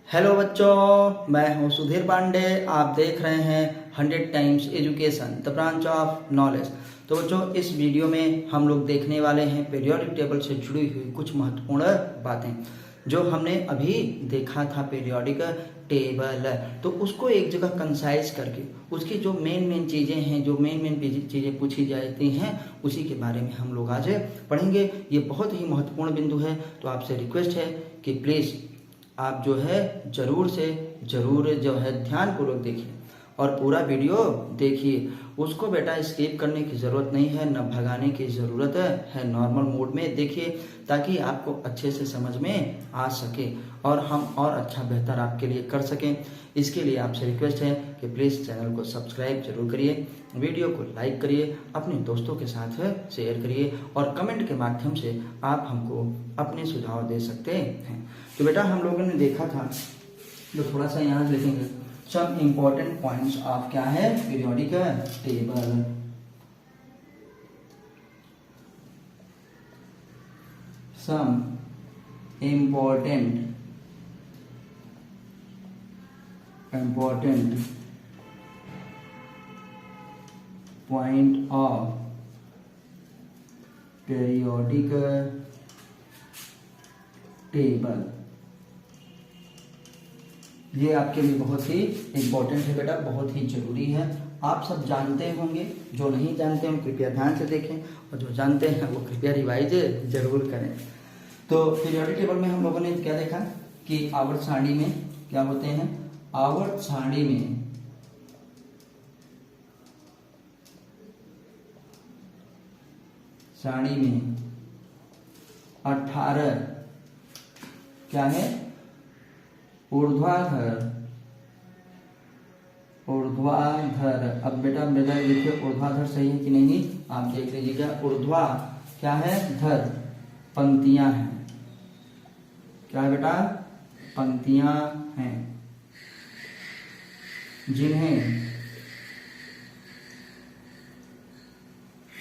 Hello बच्चों, मैं हूं सुधीर पांडे। आप देख रहे हैं 100 times education the branch of knowledge. तो बच्चों, इस वीडियो में हम लोग देखने वाले हैं पीरियोडिक टेबल से जुड़ी हुई कुछ महत्वपूर्ण बातें जो हमने अभी देखा था। पीरियोडिक टेबल तो उसको एक जगह कंसाइज करके उसकी जो मेन चीज़ें हैं, जो मेन चीज़ें पूछी जाती हैं, उसी के बारे में हम लोग आज पढ़ेंगे। ये बहुत ही महत्वपूर्ण बिंदु है, तो आपसे रिक्वेस्ट है कि प्लीज़ आप जो है ज़रूर से ज़रूर जो है ध्यानपूर्वक देखिए और पूरा वीडियो देखिए। उसको बेटा स्किप करने की ज़रूरत नहीं है, न भगाने की ज़रूरत है। नॉर्मल मोड में देखिए ताकि आपको अच्छे से समझ में आ सके और हम और अच्छा बेहतर आपके लिए कर सकें। इसके लिए आपसे रिक्वेस्ट है कि प्लीज़ चैनल को सब्सक्राइब जरूर करिए, वीडियो को लाइक करिए, अपने दोस्तों के साथ शेयर करिए और कमेंट के माध्यम से आप हमको अपने सुझाव दे सकते हैं। तो बेटा हम लोगों ने देखा था, तो थोड़ा सा यहाँ लिखेंगे सब इम्पोर्टेंट पॉइंट्स ऑफ क्या है periodic table. Some important point of periodic table. ये आपके लिए बहुत ही इम्पोर्टेंट है बेटा, बहुत ही जरूरी है। आप सब जानते होंगे, जो नहीं जानते हैं कृपया ध्यान से देखें और जो जानते हैं वो कृपया रिवाइज जरूर करें। तो पीरियोडिक टेबल में हम लोगों ने क्या देखा कि आवर्त सारणी में क्या होते हैं। आवर्त सारणी में 18 क्या है ऊर्ध्वाधर। अब बेटा मेरा लिखिए ऊर्ध्वाधर सही है कि नहीं, आप देख लीजिएगा। ऊर्ध्वा क्या है धर पंक्तियां हैं। क्या है बेटा पंक्तियां हैं जिन्हें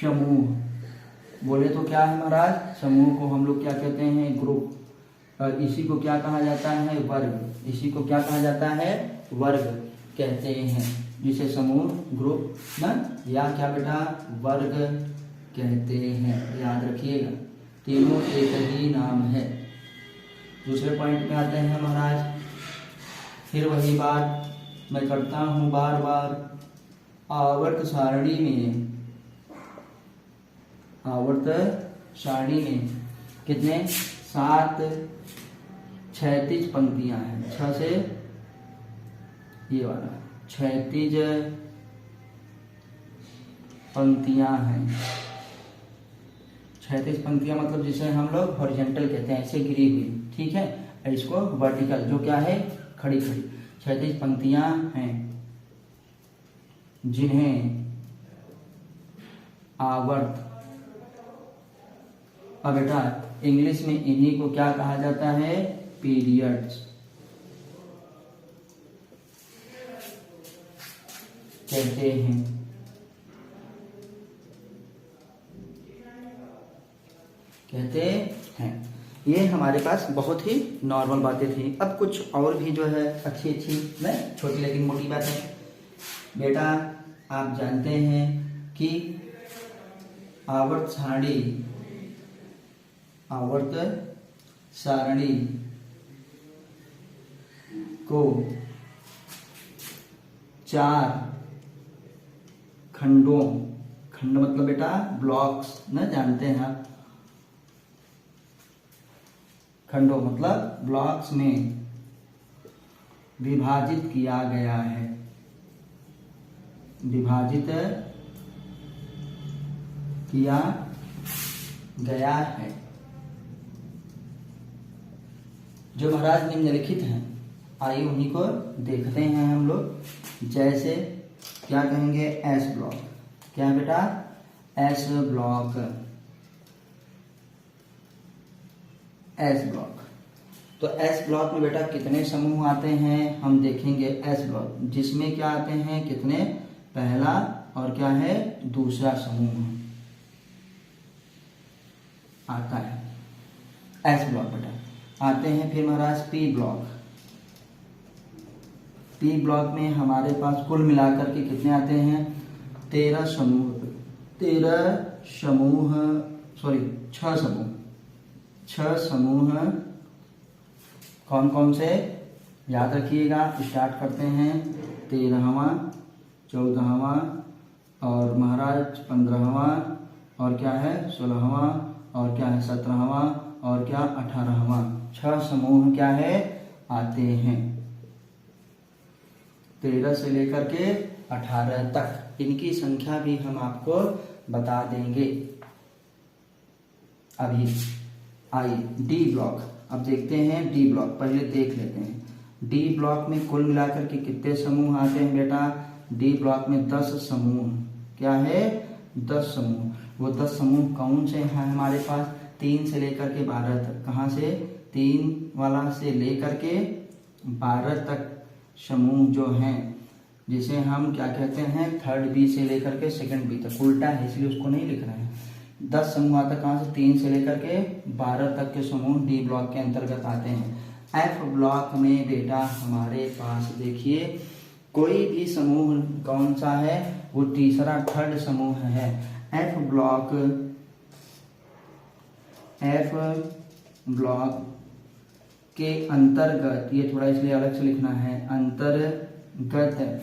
समूह बोले तो क्या है महाराज, समूह को हम लोग क्या कहते हैं ग्रुप। और इसी को क्या कहा जाता है वर्ग। इसी को क्या कहा जाता है वर्ग कहते हैं, जिसे समूह ग्रुप ना या क्या बेटा वर्ग कहते हैं। याद रखिएगा तीनों एक ही नाम है। दूसरे पॉइंट में आते हैं महाराज, फिर वही बात मैं करता हूं बार बार। आवर्त सारणी में कितने 7 क्षैतिज पंक्तियां हैं। 6 से ये वाला क्षैतिज पंक्तियां हैं। क्षैतिज पंक्तियां मतलब जिसे हम लोग हॉरिजॉन्टल कहते हैं, ऐसे गिरी हुई, ठीक है। इसको वर्टिकल जो क्या है खड़ी क्षैतिज पंक्तियां हैं जिन्हें आवर्त। अब बेटा इंग्लिश में इन्हीं को क्या कहा जाता है पीरियड्स कहते हैं। ये हमारे पास बहुत ही नॉर्मल बातें थी। अब कुछ और भी जो है अच्छी न छोटी लेकिन मोटी बातें। बेटा आप जानते हैं कि आवर्त सारणी को 4 खंड मतलब बेटा ब्लॉक्स न जानते हैं आप। खंडों मतलब ब्लॉक्स में विभाजित किया गया है। जो महाराज निम्नलिखित हैं, आइए उन्हीं को देखते हैं हम लोग। जैसे क्या कहेंगे एस ब्लॉक। क्या है बेटा एस ब्लॉक। तो एस ब्लॉक में बेटा कितने समूह आते हैं हम देखेंगे। एस ब्लॉक जिसमें क्या आते हैं कितने, पहला और क्या है दूसरा समूह आता है एस ब्लॉक बेटा। आते हैं फिर महाराज पी ब्लॉक। पी ब्लॉक में हमारे पास कुल मिलाकर के कितने आते हैं? 13 समूह, 6 समूह। कौन कौन से याद रखिएगा। स्टार्ट करते हैं 13वां, 14वां और महाराज 15वां और क्या है 16वां और क्या है 17वां और क्या 18वां। 6 समूह क्या है आते हैं 13 से लेकर के 18 तक। इनकी संख्या भी हम आपको बता देंगे अभी। आइए डी ब्लॉक अब देखते हैं। डी ब्लॉक पहले देख लेते हैं। डी ब्लॉक में कुल मिलाकर के कितने समूह आते हैं बेटा? डी ब्लॉक में 10 समूह। क्या है? 10 समूह। वो 10 समूह कौन से हैं हमारे पास? 3 से लेकर के 12 तक। कहाँ से? 3 वाला से लेकर के 12 तक समूह जो हैं, जिसे हम क्या कहते हैं? थर्ड बी से लेकर के सेकंड बी तक। उल्टा है इसलिए उसको नहीं लिख रहे हैं। 10 समूह आता कहाँ से? 3 से लेकर के 12 तक के समूह डी ब्लॉक के अंतर्गत आते हैं। एफ ब्लॉक में बेटा हमारे पास देखिए कोई भी समूह कौन सा है? वो तीसरा थर्ड समूह है। एफ ब्लॉक के अंतर्गत, ये थोड़ा इसलिए अलग से लिखना है, अंतर्गत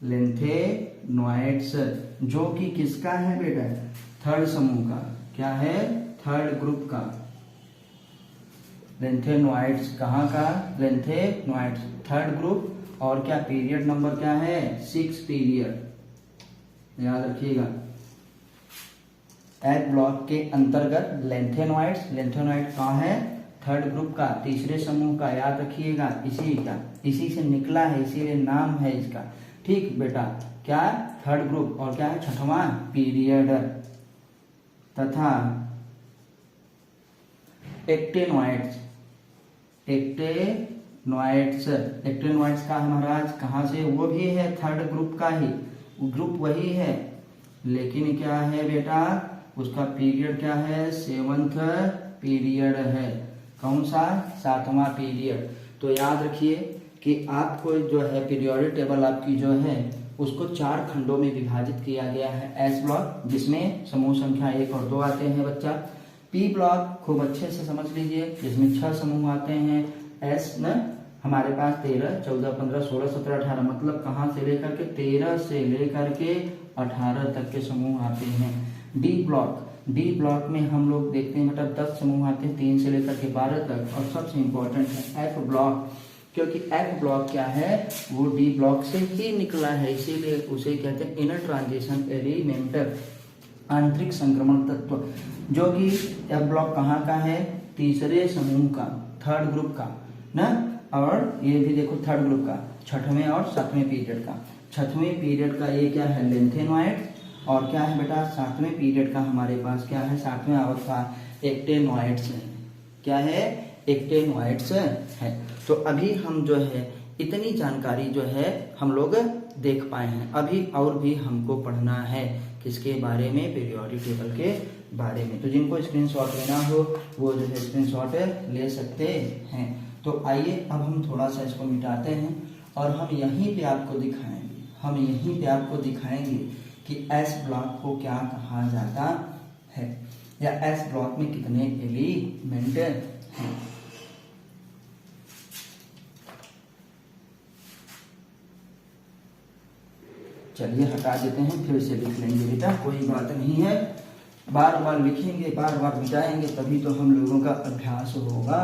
लेंथेनॉइड्स जो कि किसका है बेटा? थर्ड समूह का। क्या है? थर्ड ग्रुप का। लेंथेनॉइड्स कहाँ का? Lanthanoids third group. और क्या पीरियड नंबर क्या है? 6 पीरियड। याद रखिएगा। एफ ब्लॉक के अंतर्गत लेंथेनॉइड कहाँ है? थर्ड ग्रुप का, तीसरे समूह का। याद रखिएगा इसी से निकला है, इसीलिए नाम है इसका। ठीक बेटा। क्या? Third group. और क्या है? 6वां पीरियड। तथा एक्टेनॉइड्स का महाराज कहाँ से? वो भी है थर्ड ग्रुप का ही, ग्रुप वही है, लेकिन क्या है बेटा? उसका पीरियड क्या है? 7th पीरियड है। कौन सा? 7वां पीरियड। तो याद रखिए कि आपको जो है पीरियोडिक टेबल आपकी जो है उसको 4 खंडों में विभाजित किया गया है। एस ब्लॉक जिसमें समूह संख्या 1 और 2 आते हैं बच्चा। पी ब्लॉक खूब अच्छे से समझ लीजिए, जिसमें 6 समूह आते हैं। एस न हमारे पास 13, 14, 15, 16, 17, 18, मतलब कहाँ से लेकर के 13 से लेकर के 18 तक के समूह आते हैं। डी ब्लॉक में हम लोग देखते हैं मतलब 10 समूह आते हैं 3 से लेकर के 12 तक। और सबसे इम्पोर्टेंट है एफ ब्लॉक, क्योंकि एफ ब्लॉक क्या है? वो डी ब्लॉक से ही निकला है, इसीलिए उसे कहते हैं इनर ट्रांजिशन एलिमेंट, आंतरिक संक्रमण तत्व। जो कि एफ ब्लॉक कहाँ का है? तीसरे समूह का, थर्ड ग्रुप का ना। और ये भी देखो थर्ड ग्रुप का, 6वें और 7वें पीरियड का। 6वें पीरियड का ये क्या है? लेंथेनॉइड। और क्या है बेटा? 7वें पीरियड का हमारे पास क्या है? 7वें अवस्था एक्टेनॉइड्स है। क्या है? एक्टेनॉइड्स है। तो अभी हम जो है इतनी जानकारी जो है हम लोग देख पाए हैं। अभी और भी हमको पढ़ना है किसके बारे में? पीरियोडिक टेबल के बारे में। तो जिनको स्क्रीनशॉट लेना हो वो जो है स्क्रीनशॉट ले सकते हैं। तो आइए अब हम थोड़ा सा इसको मिटाते हैं और हम यहीं पे आपको दिखाएंगे कि एस ब्लॉक को क्या कहा जाता है, या एस ब्लॉक में कितने एलिमेंट हैं। चलिए हटा देते हैं, फिर से लिख लेंगे बेटा, कोई बात नहीं है। बार बार लिखेंगे, बार बार मिटाएंगे, तभी तो हम लोगों का अभ्यास होगा।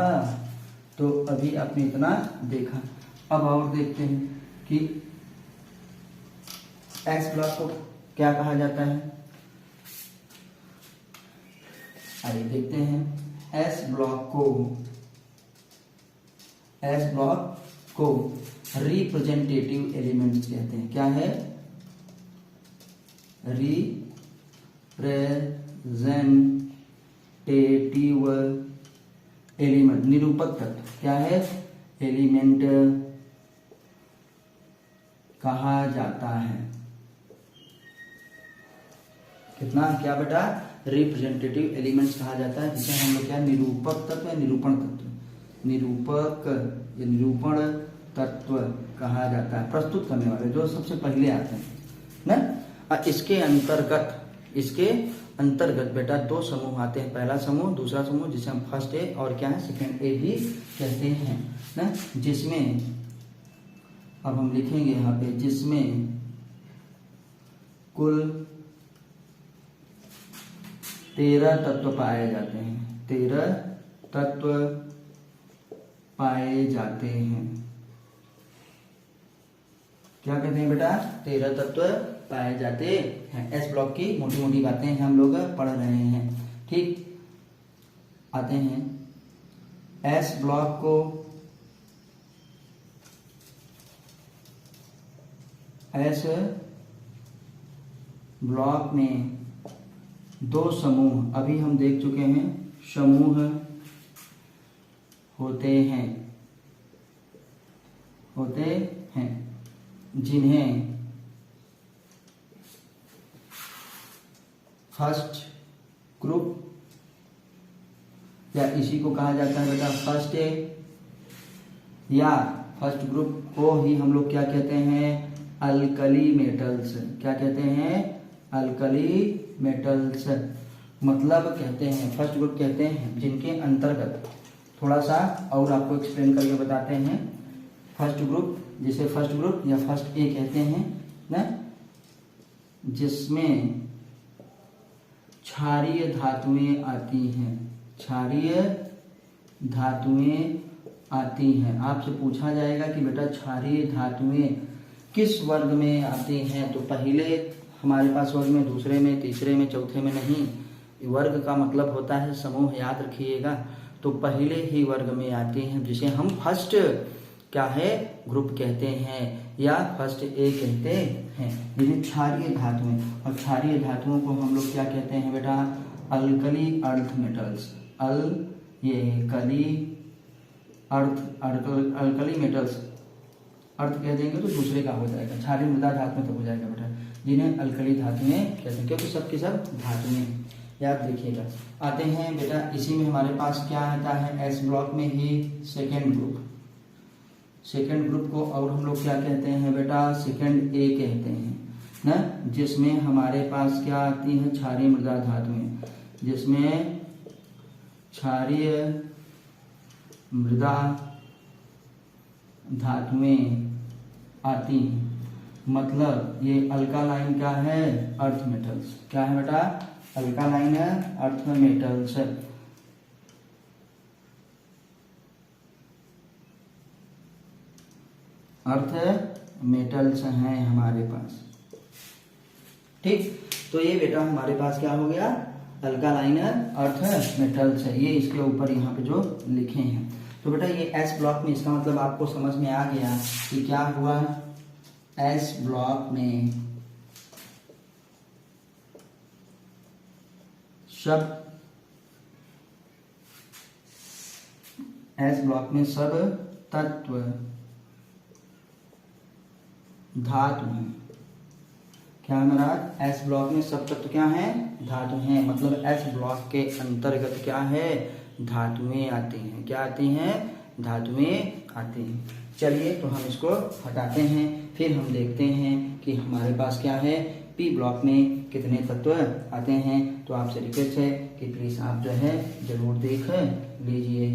तो अभी आपने इतना देखा, अब और देखते हैं कि एस ब्लॉक को क्या कहा जाता है। आइए देखते हैं। एस ब्लॉक को रिप्रेजेंटेटिव एलिमेंट्स कहते हैं। क्या है? रिप्रेजेंटेटिव एलिमेंट, निरूपक तत्व। क्या है? एलिमेंट कहा जाता है। कितना? क्या बेटा? रिप्रेजेंटेटिव एलिमेंट्स कहा जाता है, जिसे हम लोग क्या? निरूपक तत्व या निरूपण तत्व। निरूपक या निरूपण तत्व कहा जाता है। प्रस्तुत करने वाले जो सबसे पहले आते हैं ना। इसके अंतर्गत बेटा दो समूह आते हैं, पहला समूह दूसरा समूह, जिसे हम फर्स्ट ए और क्या है सेकेंड ए भी कहते हैं ना। जिसमें अब हम लिखेंगे यहाँ पे, जिसमें कुल 13 तत्व पाए जाते हैं। 13 तत्व पाए जाते हैं। क्या कहते हैं बेटा? 13 तत्व पाए जाते हैं। एस ब्लॉक की मोटी मोटी बातें हम लोग पढ़ रहे हैं, ठीक। आते हैं एस ब्लॉक को एस ब्लॉक में दो समूह अभी हम देख चुके हैं, समूह होते हैं जिन्हें फर्स्ट ग्रुप या इसी को कहा जाता है बेटा फर्स्ट ए, या फर्स्ट ग्रुप को ही हम लोग क्या कहते हैं? Alkali metals. क्या कहते हैं? Alkali metals. मतलब कहते हैं फर्स्ट ग्रुप कहते हैं जिनके अंतर्गत, थोड़ा सा और आपको एक्सप्लेन करके बताते हैं। फर्स्ट ग्रुप, जिसे फर्स्ट ग्रुप या फर्स्ट ए कहते हैं ना, जिसमें क्षारीय धातुएं आती हैं। क्षारीय धातुएं आती हैं। आपसे पूछा जाएगा कि बेटा क्षारीय धातुएं किस वर्ग में आती हैं, तो पहले हमारे पास वर्ग में, दूसरे में, तीसरे में, चौथे में नहीं। वर्ग का मतलब होता है समूह, याद रखिएगा। तो पहले ही वर्ग में आती हैं, जिसे हम फर्स्ट क्या है ग्रुप कहते हैं या फर्स्ट ए कहते हैं। ये क्षारीय धातुएं, और क्षारीय धातुओं को हम लोग क्या कहते हैं बेटा? Alkali earth metals. Alkali metals earth कह देंगे तो दूसरे का हो जाएगा, क्षारीय मृदा धातु तो हो जाएगा बेटा, जिन्हें अल्कली धातुएं कहते हैं, क्योंकि सबकी सब धातुएं, याद रखिएगा। आते हैं बेटा इसी में हमारे पास क्या आता है? एस ब्लॉक में ही सेकेंड ग्रुप। सेकेंड ग्रुप को और हम लोग क्या कहते हैं बेटा? सेकेंड ए कहते हैं ना, जिसमें हमारे पास क्या आती है? क्षारीय मृदा धातुएं। जिसमें क्षारीय मृदा धातुएं आती हैं। मतलब ये अल्कालाइन क्या है? Earth metals. क्या है बेटा? Alkaline earth metals. Earth metals हैं हमारे पास, ठीक। तो ये बेटा हमारे पास क्या हो गया? अल्कालाइन अर्थ मेटल्स है। ये इसके ऊपर यहाँ पे जो लिखे हैं। तो बेटा ये एस ब्लॉक में, इसका मतलब आपको समझ में आ गया कि क्या हुआ? एस ब्लॉक में सब तत्व धातु हैं। क्या हमारा एस ब्लॉक में सब तत्व क्या है? धातु हैं। मतलब एस ब्लॉक के अंतर्गत क्या है? धातुएं आती हैं। क्या आती हैं? धातुएं आती हैं। चलिए तो हम इसको हटाते हैं, फिर हम देखते हैं कि हमारे पास क्या है, पी ब्लॉक में कितने तत्व आते हैं। तो आपसे रिक्वेस्ट है कि प्लीज आप जो है जरूर देख लीजिए।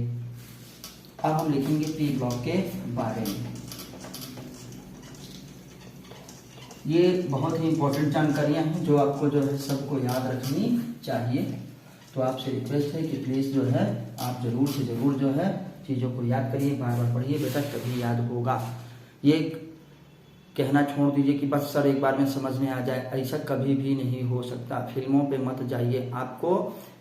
अब हम लिखेंगे पी ब्लॉक के बारे में। ये बहुत ही इंपॉर्टेंट जानकारियां हैं जो आपको जो है सबको याद रखनी चाहिए। तो आपसे रिक्वेस्ट है कि प्लीज जो है आप जरूर से जरूर जो है चीज़ों को याद करिए, बार बार पढ़िए बेटा, तभी याद होगा। ये कहना छोड़ दीजिए कि बस सर एक बार में समझ में आ जाए, ऐसा कभी भी नहीं हो सकता। फिल्मों पे मत जाइए, आपको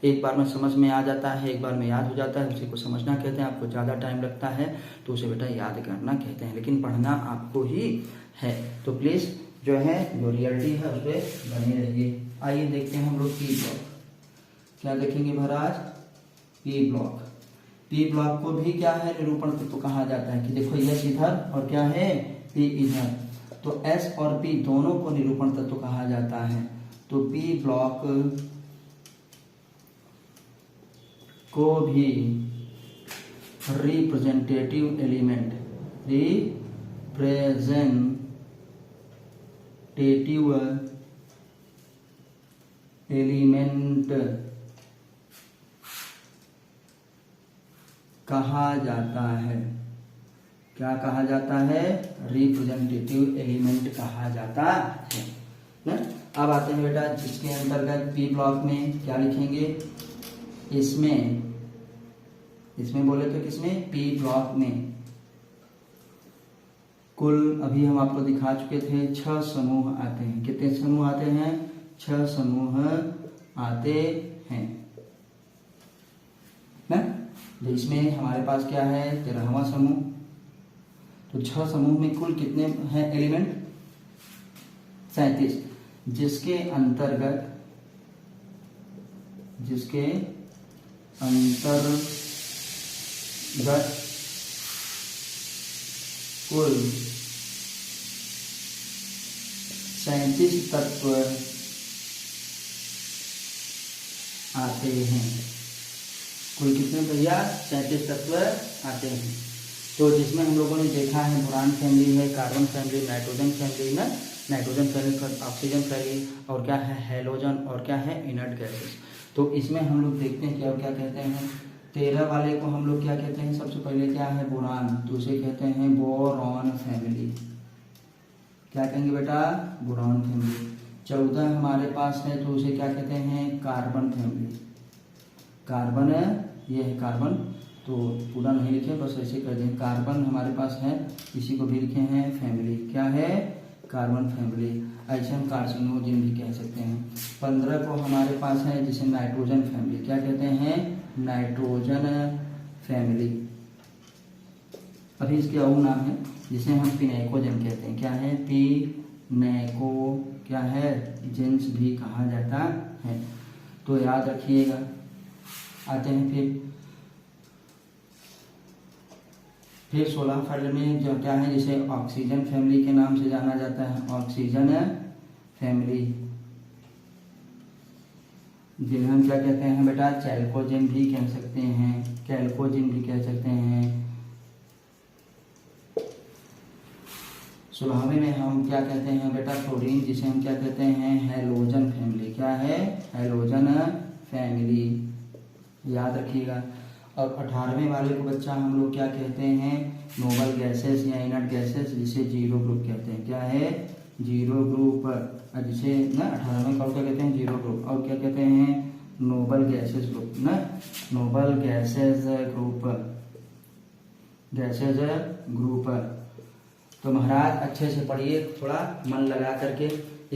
एक बार में समझ में आ जाता है, एक बार में याद हो जाता है, उसी को समझना कहते हैं। आपको ज़्यादा टाइम लगता है तो उसे बेटा याद करना कहते हैं, लेकिन पढ़ना आपको ही है। तो प्लीज़ जो है जो रियलिटी है उस पर बने रहिए। आइए देखते हैं हम लोग पी ब्लॉक। क्या देखेंगे महाराज? P block. पी ब्लॉक को भी क्या है? निरूपण तत्व कहा जाता है। कि देखो यस इधर और क्या है? पी इधर। तो एस और पी दोनों को निरूपण तत्व कहा जाता है। तो पी ब्लॉक को भी रिप्रेजेंटेटिव एलिमेंट, रिप्रेजेंटेटिव एलिमेंट कहा जाता है। क्या कहा जाता है? रिप्रेजेंटेटिव एलिमेंट कहा जाता है ना। अब आते हैं बेटा जिसके अंतर्गत पी ब्लॉक में क्या लिखेंगे, इसमें बोले तो किसमें? पी ब्लॉक में कुल अभी हम आपको दिखा चुके थे 6 समूह आते हैं। कितने समूह आते हैं? 6 समूह आते हैं ना। इसमें हमारे पास क्या है? 13वां समूह। तो 6 समूह में कुल कितने हैं एलिमेंट? 37, जिसके अंतर्गत कुल 37 तत्व आते हैं। कुल कितने भैया? 37 तत्व आते हैं। तो जिसमें हम लोगों ने देखा है बोरान फैमिली है, कार्बन फैमिली, नाइट्रोजन फैमिली ना, नाइट्रोजन फैमिली, ऑक्सीजन फैमिली, और क्या है? हैलोजन, और क्या है? Inert gases. तो इसमें हम लोग देखते हैं कि और क्या कहते हैं। 13 वाले को हम लोग क्या कहते हैं? सबसे पहले क्या है? बोरान। तो उसे कहते हैं बोरॉन फैमिली। क्या कहेंगे बेटा? Boron family. 14 हमारे पास है तो उसे क्या कहते हैं? Carbon family. कार्बन है, ये है कार्बन। तो पूरा नहीं लिखे, बस ऐसे कर दें। कार्बन हमारे पास है, इसी को भी लिखे हैं फैमिली। क्या है? Carbon family. ऐसे हम कार्सिनोजन भी कह सकते हैं। 15 को हमारे पास है जिसे नाइट्रोजन फैमिली। क्या कहते हैं? Nitrogen family. अभी इसके और नाम है जिसे हम पिनेकोजन कहते हैं। क्या है? पिनेको क्या है? जेंस भी कहा जाता है। तो याद रखिएगा। आते हैं फिर 16 फैमिली में जो क्या है, जिसे ऑक्सीजन फैमिली के नाम से जाना जाता है। ऑक्सीजन फैमिली, जिन्हें हम क्या कहते हैं बेटा? चैल्कोजेन भी कह सकते हैं, कैल्कोजेन भी कह सकते हैं। 16वें में हम क्या कहते हैं बेटा? फ्लोरीन, जिसे हम क्या कहते हैं? Halogen family. क्या है? हैलोजन फैमिली, याद रखिएगा। और 18वें वाले को बच्चा हम लोग क्या कहते हैं? नोबल गैसेस या इनर्ट गैसेस, जिसे जीरो ग्रुप कहते हैं। क्या है? जीरो ग्रुप, जिसे ना 18वें का क्या कहते हैं? Zero group. और क्या कहते हैं? नोबल गैसेस ग्रुप ना, नोबल गैसेस ग्रुप। तो महाराज अच्छे से पढ़िए, थोड़ा मन लगा करके।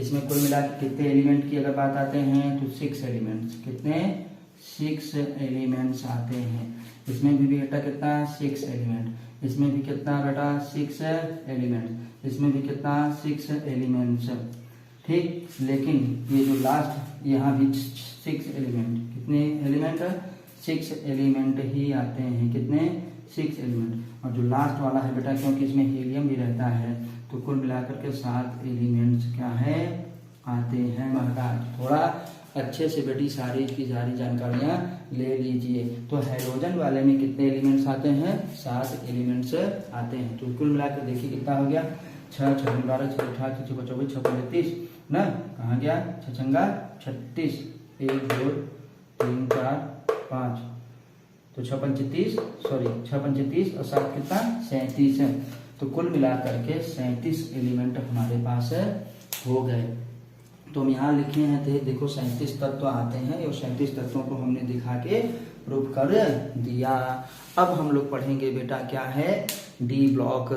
इसमें कुल मिला के कितने एलिमेंट की अगर बात आते हैं तो 6 एलिमेंट्स। कितने? 6 एलिमेंट्स आते हैं। इसमें भी बेटा कितना? 6 एलिमेंट। इसमें भी कितना बेटा? 6 एलिमेंट। इसमें भी कितना? 6 एलिमेंट्स। ठीक, लेकिन ये जो लास्ट यहाँ भी 6 एलिमेंट। कितने एलिमेंट? 6 एलिमेंट ही आते हैं। कितने? 6 एलिमेंट। और जो लास्ट वाला है बेटा, क्योंकि इसमें हीलियम भी रहता है, तो कुल मिलाकर के 7 एलिमेंट्स क्या है? आते हैं महाराज। थोड़ा अच्छे से बेटी सारी की सारी जानकारियां ले लीजिए। तो हैलोजन वाले में कितने एलिमेंट्स आते हैं? 7 एलिमेंट्स आते हैं। तो कुल मिलाकर देखिए कितना हो गया? 6 6 12 6 18 6 24 6 35 ना, कहाँ गया? 6 36, 1 2 3 4 5, तो 6 35 और 7 कितना? 37 है। तो कुल मिलाकर के 37 एलिमेंट हमारे पास हो गए। तो हम यहाँ लिखे हैं तो देखो 37 तत्व आते हैं, और 37 तत्वों को हमने दिखा के प्रूफ कर दिया। अब हम लोग पढ़ेंगे बेटा क्या है? D block.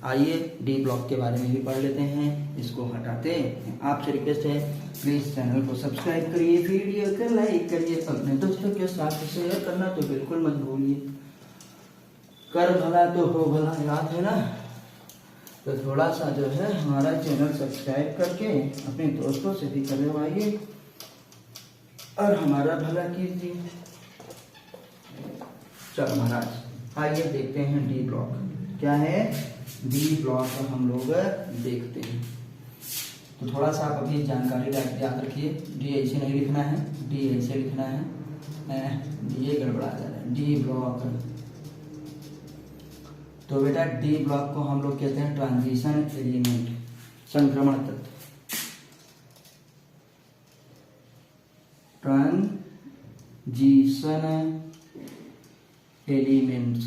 आइए डी ब्लॉक के बारे में भी पढ़ लेते हैं। इसको हटाते हैं। आपसे रिक्वेस्ट है प्लीज चैनल को सब्सक्राइब करिए, वीडियो को लाइक करिए, अपने दोस्तों के साथ शेयर करना तो बिल्कुल मत भूलिए। कर भला तो हो भला, याद है ना। तो थोड़ा सा जो है हमारा चैनल सब्सक्राइब करके अपने दोस्तों से भी करवाइए और हमारा भला कीजिए। चलो महाराज आइए देखते हैं डी ब्लॉक क्या है। डी ब्लॉक हम लोग देखते हैं। तो थोड़ा सा आप अभी जानकारी याद रखिए। डी ऐसे नहीं लिखना है, डी ऐसे लिखना है। डी गड़बड़ा जा रहा है। डी ब्लॉक तो बेटा डी ब्लॉक को हम लोग कहते हैं ट्रांजिशन एलिमेंट, संक्रमण तत्व, ट्रांजिशन एलिमेंट्स,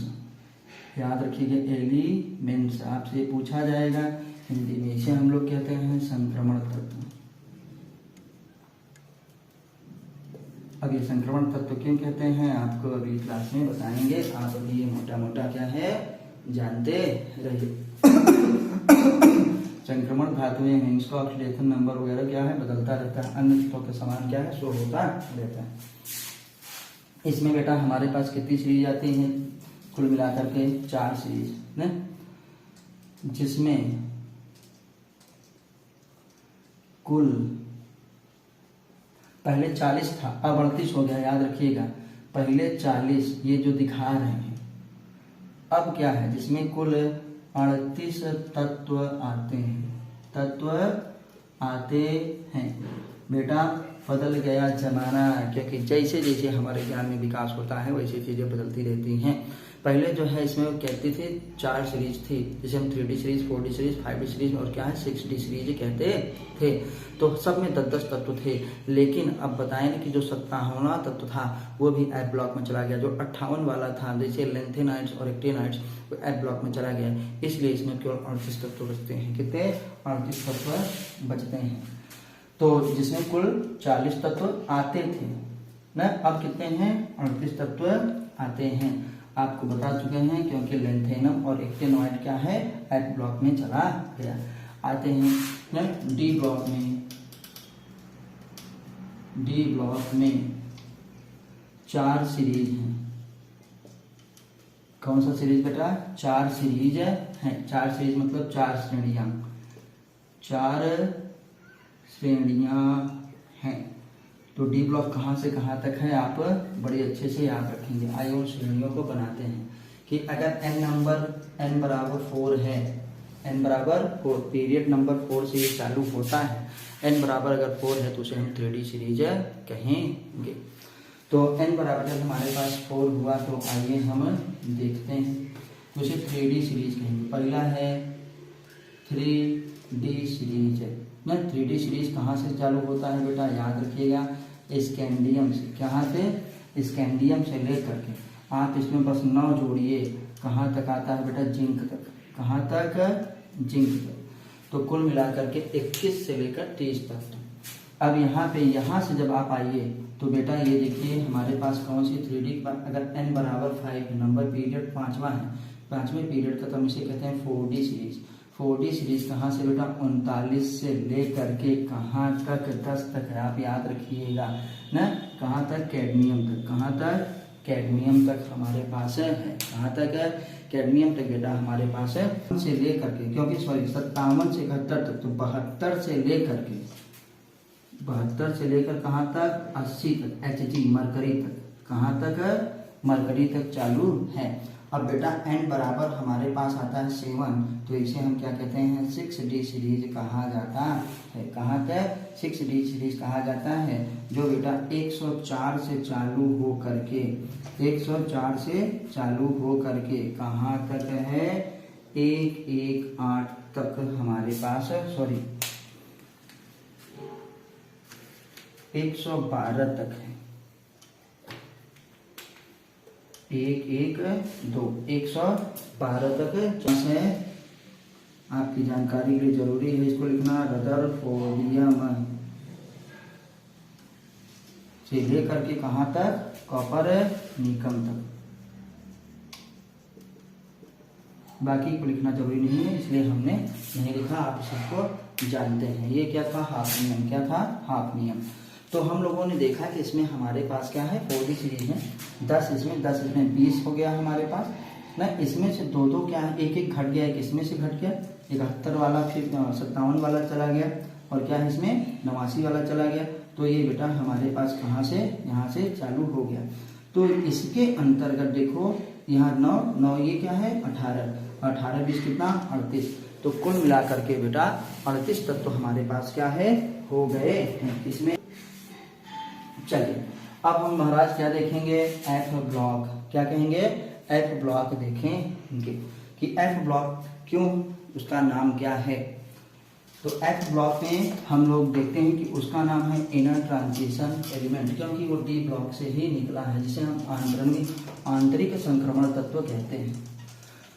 याद रखिएगा एलिमेंट्स, आपसे पूछा जाएगा हिंदी में, इसे हम लोग कहते हैं संक्रमण तत्व। अब ये संक्रमण तत्व क्यों कहते हैं आपको अगली क्लास में बताएंगे, आप अभी ये मोटा मोटा क्या है जानते रहिए। संक्रमण धातुएं हैं, इसका ऑक्सीडेशन नंबर वगैरह क्या है बदलता रहता है, अन्य तत्वों के समान क्या है शो होता रहता है। इसमें बेटा हमारे पास कितनी सीरीज आती है, कुल मिलाकर के 4 सीरीज न, जिसमें कुल पहले 40 था, अब 38 हो गया, याद रखिएगा। पहले 40 ये जो दिखा रहे हैं, अब क्या है जिसमें कुल 38 तत्व आते हैं बेटा। बदल गया जमाना, क्योंकि जैसे जैसे हमारे ज्ञान में विकास होता है वैसे चीजें बदलती रहती हैं। पहले जो है इसमें वो कहती थी 4 सीरीज थी, जिसे हम 3D series, 4D series, 5D series और क्या है 6D सीरीज कहते थे। तो सब में 10-10 तत्व थे, लेकिन अब बताएं कि जो 57वां तत्व था वो भी एफ ब्लॉक में चला गया। जो 58 वाला था जैसे लेंथेनाइड्स और एक्टिनाइड्स वो एफ ब्लॉक में चला गया, इसलिए इसमें केवल 38 तत्व बचते हैं। कितने 38 तत्व बचते हैं। तो जिसमें कुल 40 तत्व आते थे न, अब कितने हैं 38 तत्व आते हैं। आपको बता चुके हैं क्योंकि लेंथेनम और एक्टिनॉइड क्या है एफ ब्लॉक में चला गया। आते हैं न डी ब्लॉक में 4 सीरीज हैं। कौन सा सीरीज बेटा 4 सीरीज है। 4 सीरीज मतलब 4 श्रेणियां, 4 श्रेणियां हैं। तो डी ब्लॉक कहाँ से कहाँ तक है आप बड़े अच्छे से याद रखेंगे। आइए उन श्रेणियों को बनाते हैं कि अगर n बराबर 4 है, n बराबर 4, पीरियड नंबर 4 से ये चालू होता है, n बराबर अगर 4 है तो उसे हम 3D सीरीज कहेंगे। तो n बराबर जब हमारे पास 4 हुआ तो आइए हम देखते हैं, तो उसे 3D सीरीज कहेंगे। पहला है 3D सीरीज ना। 3D सीरीज कहाँ से चालू होता है बेटा याद रखिएगा, स्कैंडियम से। कहाँ से स्कैंडियम से लेकर के आप इसमें बस 9 जोड़िए, कहाँ तक आता है बेटा जिंक तक। कहाँ तक जिंक तक। तो कुल मिलाकर के 21 से लेकर 30 तक। अब यहाँ से जब आप आइए तो बेटा ये देखिए हमारे पास कौन सी 3D, अगर n बराबर 5 नंबर पीरियड 5वां है, 5वें पीरियड का तो हम इसे कहते हैं 4D सीरीज। 4D सीरीज कहाँ से बेटा 39 से लेकर के कहाँ तक 10 तक है, आप याद रखिएगा ना। कहाँ तक कैडमियम तक। कहाँ तक कैडमियम तक हमारे पास है। कहाँ तक है कैडमियम तक बेटा हमारे पास है। से लेकर के, क्योंकि सॉरी 57 से 71 तक, तो 72 से लेकर कहाँ तक 80 तक Hg मरकरी तक। कहाँ तक मरकरी तक चालू है। अब बेटा n बराबर हमारे पास आता है 7, तो इसे हम क्या कहते हैं 6D सीरीज कहा जाता है। कहाँ तक 6D सीरीज कहा जाता है, जो बेटा 104 से चालू हो करके 104 से चालू हो करके कहाँ तक है 118 तक हमारे पास, सॉरी 112 तक है। 112 तक है। आपकी जानकारी के लिए जरूरी है इसको लिखना। रदरफोर्डियम से लेकर के कहाँ तक कॉपर निकम तक। बाकी को लिखना जरूरी नहीं है, इसलिए हमने नहीं लिखा, आप सबको जानते हैं। ये क्या था हाफ नियम। क्या था हाफ नियम। तो हम लोगों ने देखा कि इसमें हमारे पास क्या है 4D सीरीज में 10 इसमें 20 हो गया हमारे पास ना। इसमें से 2 क्या है, एक घट गया, एक इसमें से घट गया, 71 वाला फिर 57 वाला चला गया, और क्या है इसमें 89 वाला चला गया। तो ये बेटा हमारे पास कहाँ से यहाँ से चालू हो गया। तो इसके अंतर्गत देखो यहाँ 9 ये क्या है 18 20 कितना 38। तो कुल मिलाकर के बेटा 38 तत्व हमारे पास क्या है हो गए हैं इसमें। चलिए अब हम महाराज क्या देखेंगे एफ ब्लॉक। क्या कहेंगे एफ ब्लॉक देखेंगे। कि एफ ब्लॉक क्यों, उसका नाम क्या है। तो एफ ब्लॉक में हम लोग देखते हैं कि उसका नाम है इनर ट्रांजिशन एलिमेंट, क्योंकि वो डी ब्लॉक से ही निकला है, जिसे हम आंतरिक संक्रमण तत्व कहते हैं।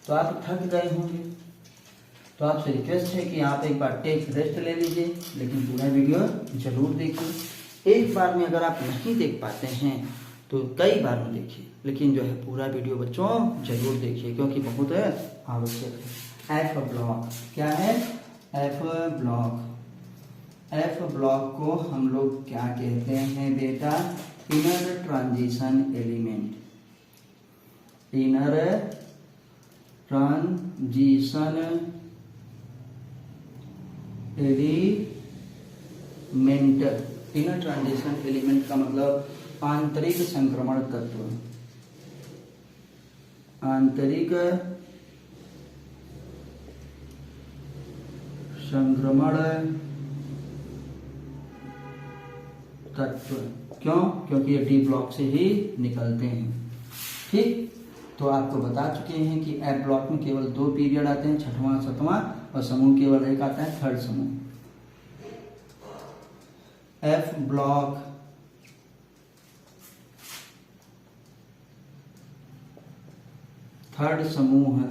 तो आप थक गए होंगे, तो आपसे रिक्वेस्ट है कि आप एक बार टेक रेस्ट ले लीजिए, लेकिन पूरा वीडियो जरूर देखिए। एक बार में अगर आप नहीं देख पाते हैं तो कई बार में देखिए, लेकिन जो है पूरा वीडियो बच्चों जरूर देखिए, क्योंकि बहुत आवश्यक है। एफ ब्लॉक क्या है, एफ ब्लॉक, एफ ब्लॉक को हम लोग क्या कहते हैं बेटा, inner transition element, inner transition element. Inner transition element का मतलब आंतरिक संक्रमण तत्व, आंतरिक संक्रमण तत्व। क्यों, क्योंकि ये डी ब्लॉक से ही निकलते हैं। ठीक, तो आपको बता चुके हैं कि एफ ब्लॉक में केवल 2 पीरियड आते हैं, छठवां सातवां, और समूह केवल एक आता है, थर्ड समूह। एफ ब्लॉक थर्ड समूह,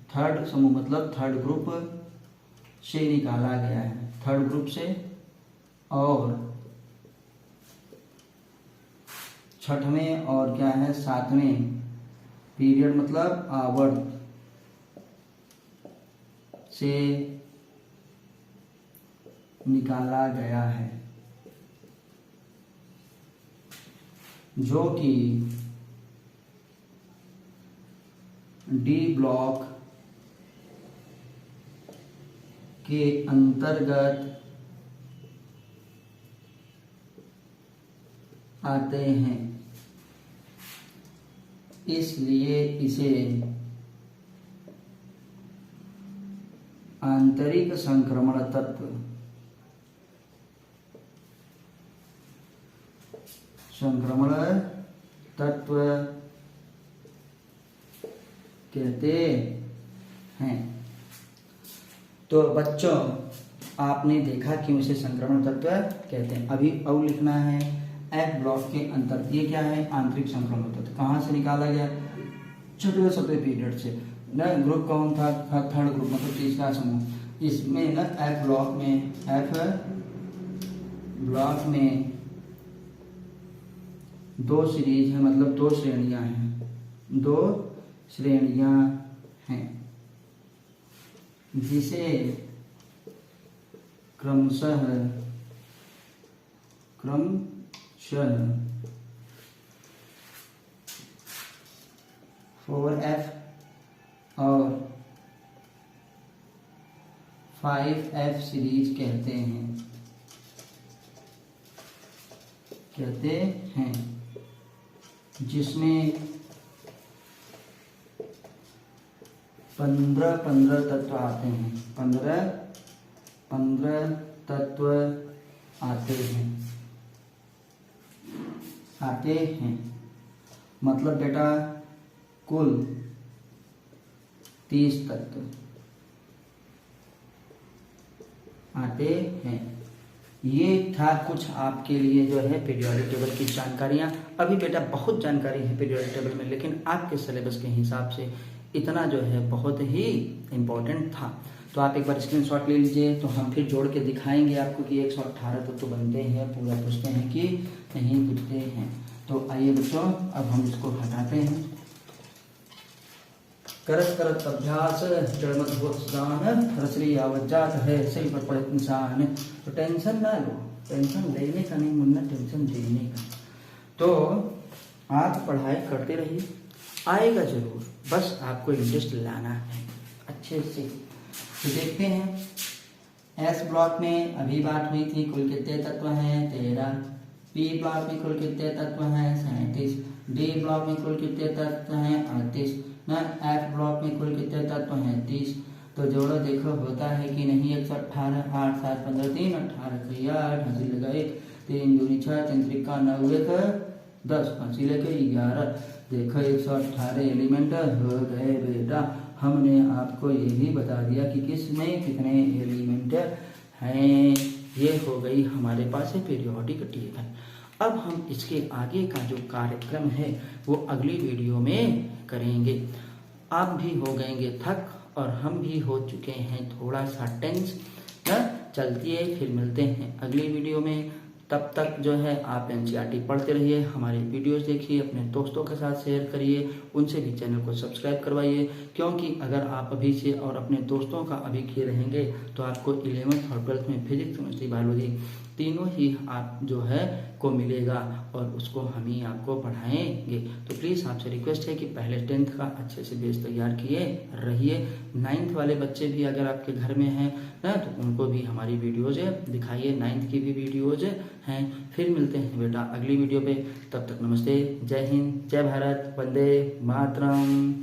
थर्ड समूह मतलब थर्ड ग्रुप से निकाला गया है, थर्ड ग्रुप से, और छठवें और क्या है, सातवें पीरियड मतलब आवर्त से निकाला गया है, जो कि डी ब्लॉक के अंतर्गत आते हैं। इसलिए इसे आंतरिक संक्रमण तत्व, संक्रमण तत्व कहते हैं। तो बच्चों आपने देखा कि उसे संक्रमण तत्व कहते हैं। अभी और लिखना है, एफ ब्लॉक के अंतर्गत ये क्या है, आंतरिक संक्रमण तत्व। कहाँ से निकाला गया, छठवें सातवें पीरियड से न। ग्रुप कौन था, थर्ड ग्रुप मतलब तीसरा समूह। इसमें न एफ ब्लॉक में, एफ ब्लॉक में 2 सीरीज है, मतलब 2 श्रेणियां हैं, 2 श्रेणियां हैं, जिसे क्रमशः 4F और 5F सीरीज कहते हैं, जिसमें 15 तत्व आते हैं, 15 तत्व आते हैं। मतलब बेटा कुल 30 तत्व आते हैं। ये था कुछ आपके लिए जो है पीरियोडिक टेबल की जानकारियाँ। अभी बेटा बहुत जानकारी है पीरियोडिक टेबल में, लेकिन आपके सिलेबस के हिसाब से इतना जो है बहुत ही इम्पोर्टेंट था। तो आप एक बार स्क्रीनशॉट ले लीजिए, तो हम फिर जोड़ के दिखाएंगे आपको कि 118 तत्व बनते हैं, पूरा पूछते हैं कि नहीं पूछते हैं। तो आइए बच्चों अब हम इसको हटाते हैं। करत करत अभ्यास जड़मत होतान, रसरी आवजात है सही पर पड़े इंसान। तो टेंशन ना लो, टेंशन लेने का नहीं मुन्ना, टेंशन देने का। तो आप पढ़ाई करते रहिए, आएगा जरूर, बस आपको इंटरेस्ट लाना है अच्छे से। तो देखते हैं एस ब्लॉक में अभी बात हुई थी, कुल कितने तत्व हैं 13। पी ब्लॉक में कुल कितने तत्व हैं 37। डी ब्लॉक में कुल कितने तत्व हैं 38 ना। एफ ब्लॉक में कुल कितने तत्व हैं 30। तो जोड़ो देखो होता है कि नहीं। 118, 8, 7, 15, 3, 18 8 हंसी लगा 1, 3 दूनी 6, 3 3 9, 1 10 5 लेके 11। देखो 118 एलिमेंट हो गए बेटा। हमने आपको ये भी बता दिया कि किसमें कितने एलिमेंट हैं। ये हो गई हमारे पास है पीरियोडिक टेबल। अब हम इसके आगे का जो कार्यक्रम है वो अगली वीडियो में करेंगे। आप भी हो गएंगे थक और हम भी हो चुके हैं थोड़ा सा टेंस। चलती है, फिर मिलते हैं अगली वीडियो में। तब तक जो है आप एनसीईआरटी पढ़ते रहिए, हमारे वीडियोस देखिए, अपने दोस्तों के साथ शेयर करिए, उनसे भी चैनल को सब्सक्राइब करवाइए। क्योंकि अगर आप अभी से और अपने दोस्तों का अभी किए रहेंगे तो आपको 11th और 12th में फिजिक्स, केमिस्ट्री, बायोलॉजी तीनों ही आप जो है को मिलेगा और उसको हम ही आपको पढ़ाएंगे। तो प्लीज़ आपसे रिक्वेस्ट है कि पहले 10th का अच्छे से बेस तैयार किए रहिए। 9th वाले बच्चे भी अगर आपके घर में हैं ना तो उनको भी हमारी वीडियोज़ दिखाइए, 9th की भी वीडियोज़ हैं। फिर मिलते हैं बेटा अगली वीडियो पे। तब तक नमस्ते, जय हिंद, जय भारत, वंदे मातरम।